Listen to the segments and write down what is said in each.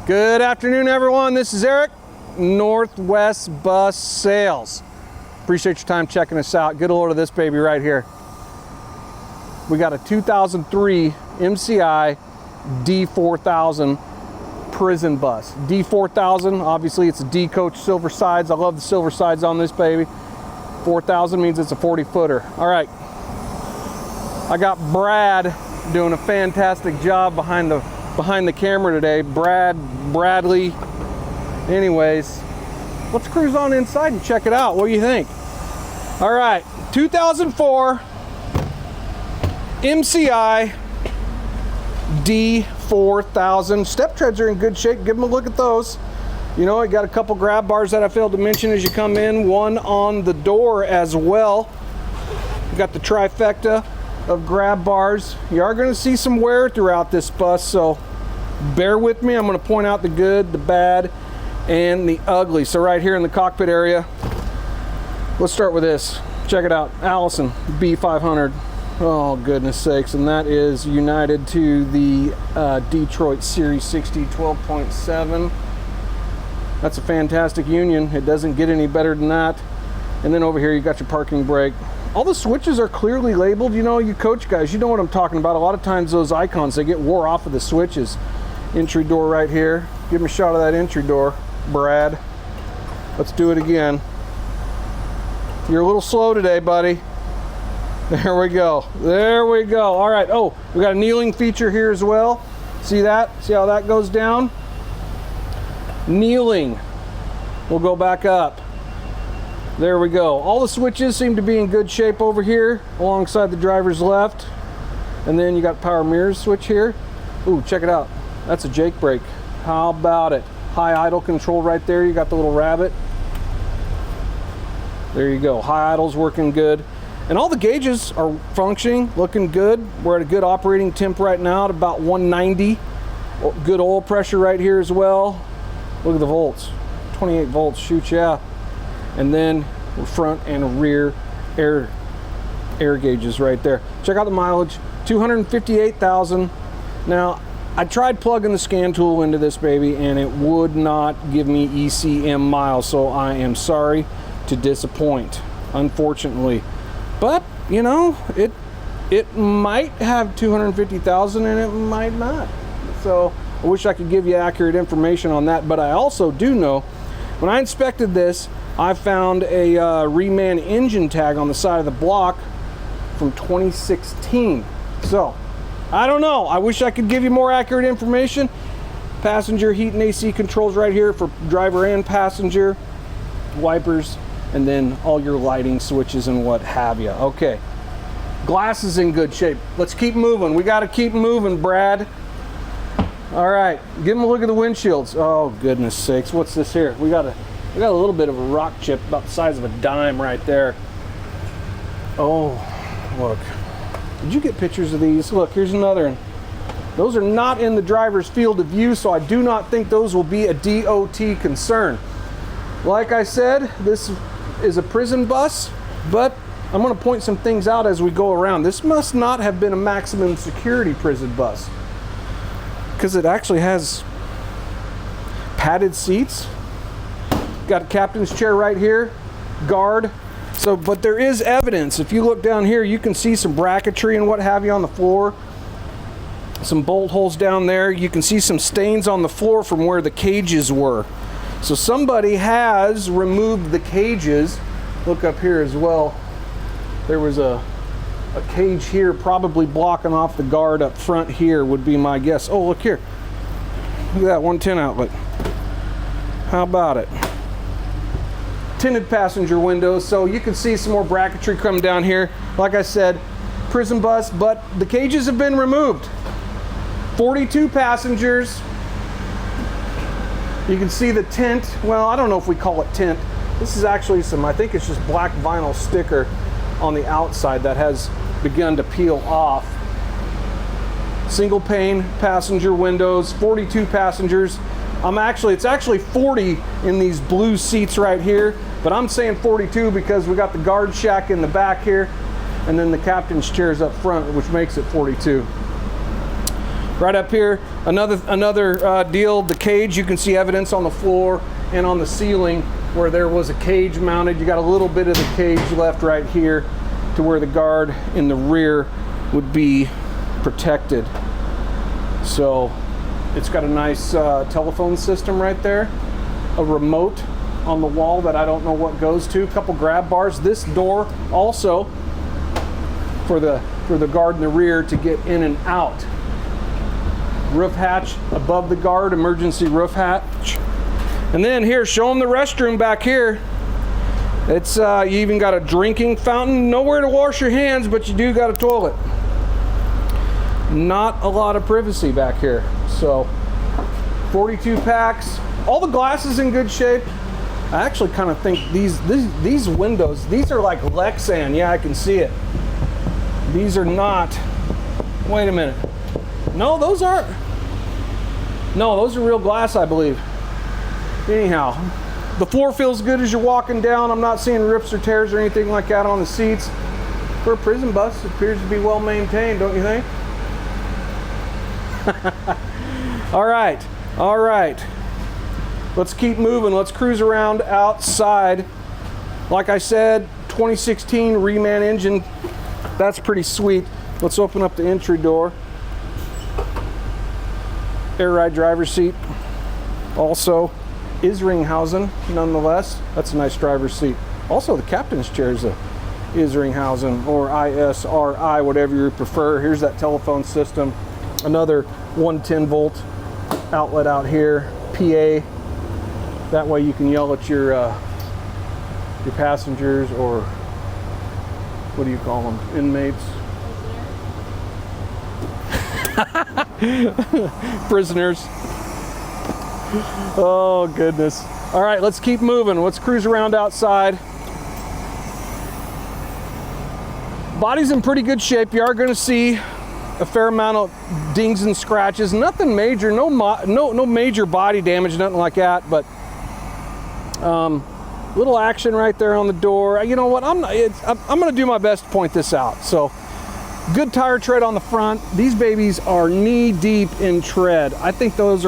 Good afternoon, everyone. This is Eric, Northwest Bus Sales. Appreciate your time checking us out. Get a load of this baby right here. We got a 2003 MCI D4000 prison bus. D4000, obviously it's a D-coach silver sides. I love the silver sides on this baby. 4000 means it's a 40-footer. All right, I got Brad doing a fantastic job behind the camera today. Bradley. Anyways, let's cruise on inside and check it out. What do you think? All right, 2004 MCI D4000. Step treads are in good shape. Give them a look at those. You know, I got a couple grab bars that I failed to mention as you come in. One on the door as well. You got the trifecta of grab bars. You are going to see some wear throughout this bus, so bear with me. I'm going to point out the good, the bad, and the ugly. So right here in the cockpit area, let's start with this. Check it out. Allison B500. Oh, goodness sakes. And that is united to the Detroit Series 60 12.7. That's a fantastic union. It doesn't get any better than that. And then over here, you got your parking brake. All the switches are clearly labeled. You know, you coach guys, you know what I'm talking about. A lot of times those icons, they get wore off of the switches. Entry door right here. Give me a shot of that entry door, Brad. Let's do it again. You're a little slow today, buddy. There we go. There we go. All right. Oh, we got a kneeling feature here as well. See that? See how that goes down? Kneeling. We'll go back up. There we go. All the switches seem to be in good shape over here alongside the driver's left. And then you got power mirrors switch here. Ooh, check it out. That's a Jake brake. How about it? High idle control right there. You got the little rabbit. There you go. High idle's working good. And all the gauges are functioning, looking good. We're at a good operating temp right now at about 190. Good oil pressure right here as well. Look at the volts. 28 volts, shoot, yeah. And then front and rear air gauges right there. Check out the mileage, 258,000. Now, I tried plugging the scan tool into this baby and it would not give me ECM miles, so I am sorry to disappoint, unfortunately. But, you know, it might have 250,000 and it might not. So I wish I could give you accurate information on that, but I also do know when I inspected this, I found a reman engine tag on the side of the block from 2016. So I don't know. I wish I could give you more accurate information. Passenger heat and AC controls right here for driver and passenger. Wipers, and then all your lighting switches and what have you. Okay, glass is in good shape. Let's keep moving. We got to keep moving, Brad. All right, give them a look at the windshields. Oh, goodness sakes, what's this here? We got a little bit of a rock chip about the size of a dime right there. Oh, look. Did you get pictures of these? Look, here's another one. Those are not in the driver's field of view, so I do not think those will be a DOT concern. Like I said, this is a prison bus, but I'm going to point some things out as we go around. This must not have been a maximum security prison bus because it actually has padded seats. Got a captain's chair right here, guard. So, but there is evidence. If you look down here, you can see some bracketry and what have you on the floor. Some bolt holes down there. You can see some stains on the floor from where the cages were. So somebody has removed the cages. Look up here as well. There was a cage here probably blocking off the guard up front here would be my guess. Oh, look here. Look at that 110 outlet. How about it? Tinted passenger windows, so you can see some more bracketry come down here. Like I said, prison bus, but the cages have been removed. 42 passengers. You can see the tint. Well, I don't know if we call it tint. This is actually I think it's just black vinyl sticker on the outside that has begun to peel off. Single pane passenger windows, 42 passengers. It's actually 40 in these blue seats right here, but I'm saying 42 because we got the guard shack in the back here and then the captain's chairs up front, which makes it 42. Right up here, another deal, the cage, you can see evidence on the floor and on the ceiling where there was a cage mounted. You got a little bit of the cage left right here to where the guard in the rear would be protected. So it's got a nice telephone system right there, a remote on the wall that I don't know what goes to, a couple grab bars. This door also for the guard in the rear to get in and out. Roof hatch above the guard, emergency roof hatch. And then here, show them the restroom back here. It's you even got a drinking fountain, nowhere to wash your hands, but you do got a toilet. Not a lot of privacy back here. So 42 packs, all the glass is in good shape. I actually kind of think these windows, these are like Lexan. Yeah, I can see it. These are not, wait a minute. No, those aren't. No, those are real glass, I believe. Anyhow, the floor feels good as you're walking down. I'm not seeing rips or tears or anything like that on the seats. For a prison bus, it appears to be well maintained, don't you think? All right. Let's keep moving. Let's cruise around outside. Like I said, 2016 reman engine. That's pretty sweet. Let's open up the entry door. Air ride driver's seat. Also, Isringhausen, nonetheless. That's a nice driver's seat. Also, the captain's chair is a Isringhausen or ISRI, whatever you prefer. Here's that telephone system. Another 110 volt outlet out here. PA. That way you can yell at your passengers, or what do you call them? Inmates? Prisoners. Oh goodness. All right, let's keep moving. Let's cruise around outside. Body's in pretty good shape. You are going to see a fair amount of dings and scratches. Nothing major, no major body damage, nothing like that, but little action right there on the door. You know what? I'm going to do my best to point this out. So, good tire tread on the front. These babies are knee deep in tread. I think those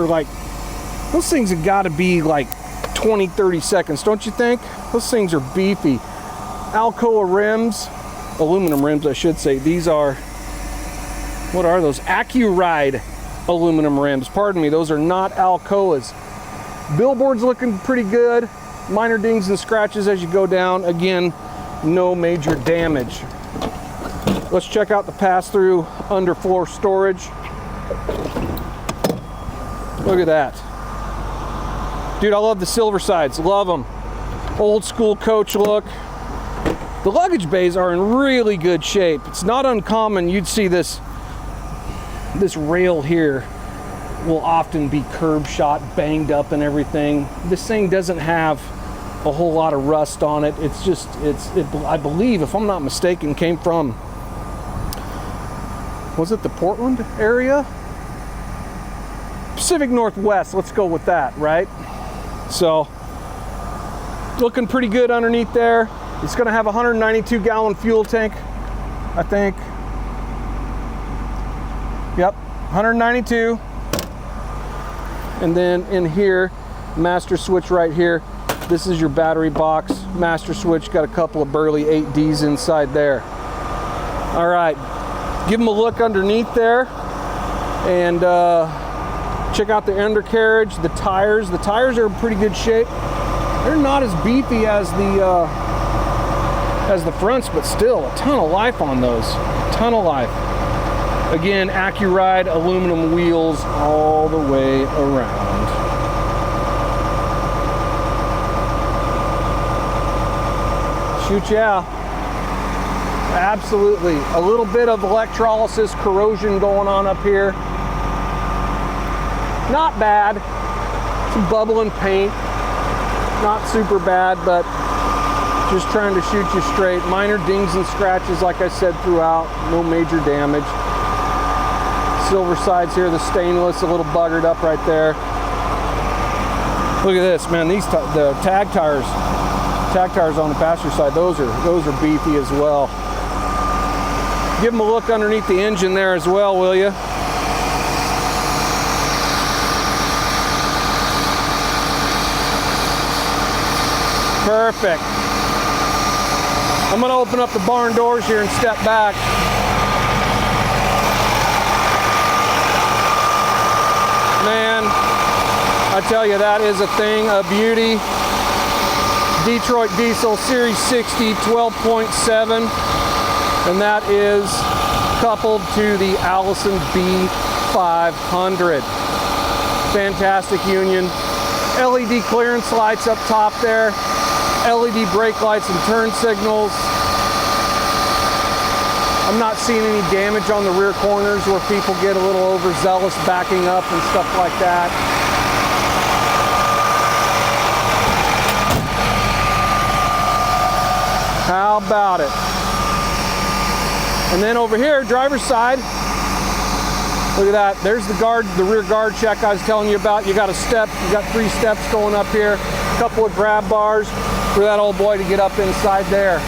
things have got to be like 20, 30 seconds, don't you think? Those things are beefy. Alcoa rims, aluminum rims, I should say. These are, what are those? AccuRide aluminum rims. Pardon me, those are not Alcoas. Billboard's looking pretty good. Minor dings and scratches as you go down. Again, no major damage. Let's check out the pass-through underfloor storage. Look at that. Dude, I love the silver sides. Love them. Old school coach look. The luggage bays are in really good shape. It's not uncommon. You'd see this rail here will often be curb shot, banged up and everything. This thing doesn't have a whole lot of rust on it. It's just, I believe, if I'm not mistaken, came from, was it the Portland area? Pacific Northwest, let's go with that, right? So, looking pretty good underneath there. It's gonna have a 192 gallon fuel tank, I think. Yep, 192. And then in here, master switch right here. This is your battery box. Master switch, got a couple of burly 8Ds inside there. All right, give them a look underneath there and check out the undercarriage, the tires. The tires are in pretty good shape. They're not as beefy as the fronts, but still a ton of life on those. A ton of life. Again, AccuRide aluminum wheels all the way around. Shoot, yeah. Absolutely. A little bit of electrolysis corrosion going on up here. Not bad. Some bubbling paint. Not super bad, but just trying to shoot you straight. Minor dings and scratches, like I said, throughout. No major damage. Silver sides here, the stainless, a little buggered up right there. Look at this, man. These the tag tires on the passenger side, those are beefy as well. Give them a look underneath the engine there as well, will you? Perfect. I'm gonna open up the barn doors here and step back. Man, I tell you, that is a thing of beauty. Detroit diesel Series 60 12.7, and that is coupled to the Allison B500. Fantastic union. LED clearance lights up top there, LED brake lights and turn signals. I'm not seeing any damage on the rear corners where people get a little overzealous backing up and stuff like that. How about it? And then over here, driver's side, look at that. There's the guard, the rear guard check I was telling you about. You got a step, you got 3 steps going up here, a couple of grab bars for that old boy to get up inside there.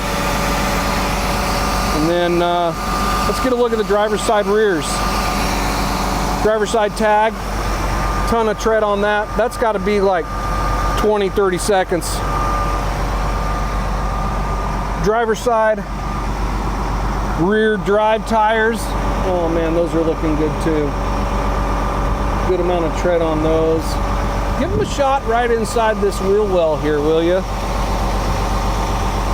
And then let's get a look at the driver's side rears. Driver's side tag, ton of tread on that. That's got to be like 20, 30 seconds. Driver's side rear drive tires. Oh man, those are looking good too. Good amount of tread on those. Give them a shot right inside this wheel well here, will you?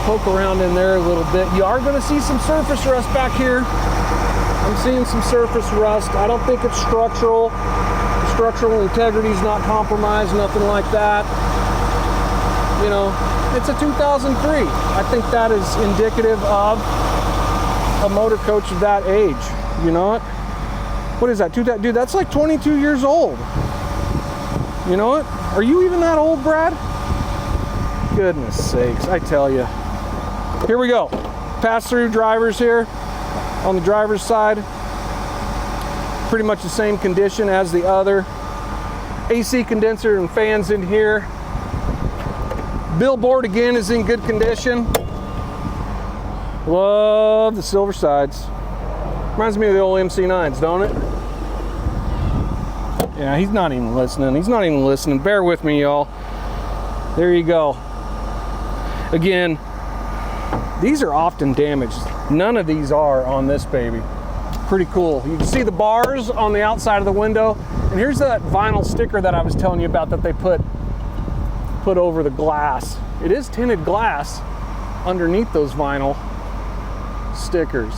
Poke around in there a little bit. You are going to see some surface rust back here. I'm seeing some surface rust. I don't think it's structural. The structural integrity is not compromised, nothing like that. You know, it's a 2003. I think that is indicative of a motor coach of that age. You know what? What is that? Dude, that's like 22 years old. You know what? Are you even that old, Brad? Goodness sakes, I tell you. Here we go. Pass-through drivers here on the driver's side. Pretty much the same condition as the other. AC condenser and fans in here. Billboard again is in good condition. Love the silver sides. Reminds me of the old MC9s, don't it? Yeah, he's not even listening. He's not even listening. Bear with me, y'all. There you go. Again, these are often damaged. None of these are on this baby. Pretty cool. You can see the bars on the outside of the window. And here's that vinyl sticker that I was telling you about that they put over the glass. It is tinted glass underneath those vinyl stickers.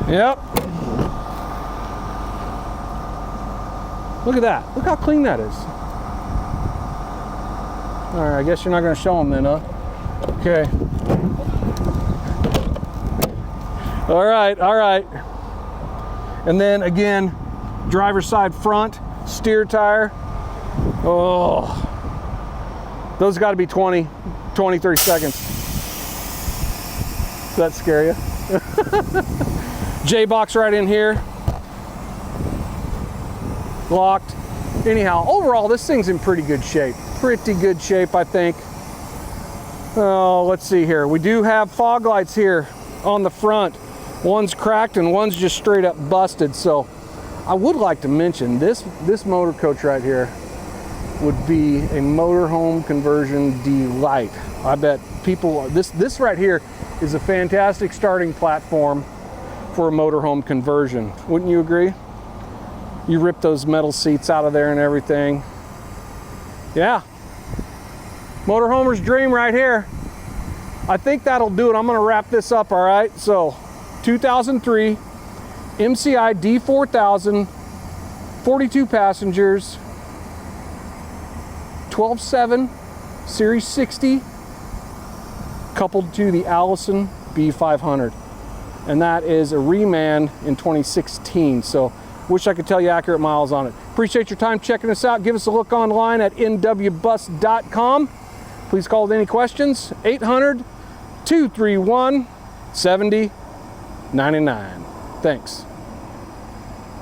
Yep. Look at that. Look how clean that is. All right, I guess you're not going to show them then, huh? Okay. All right, all right. And then again, driver's side front, steer tire. Oh, those got to be 20, 30 seconds. Does that scare you? J-box right in here. Locked. Anyhow, overall, this thing's in pretty good shape. Pretty good shape, I think. Oh, let's see here. We do have fog lights here on the front. One's cracked and one's just straight up busted. So I would like to mention this motor coach right here would be a motorhome conversion delight. I bet people, this right here is a fantastic starting platform for a motorhome conversion. Wouldn't you agree? You rip those metal seats out of there and everything. Yeah. Motorhomer's dream right here. I think that'll do it. I'm going to wrap this up, all right? So, 2003 MCI D4000, 42 passengers, 12.7 Series 60, coupled to the Allison B500. And that is a reman in 2016. So, wish I could tell you accurate miles on it. Appreciate your time checking us out. Give us a look online at nwbus.com. Please call with any questions. 800-231-7099. Thanks.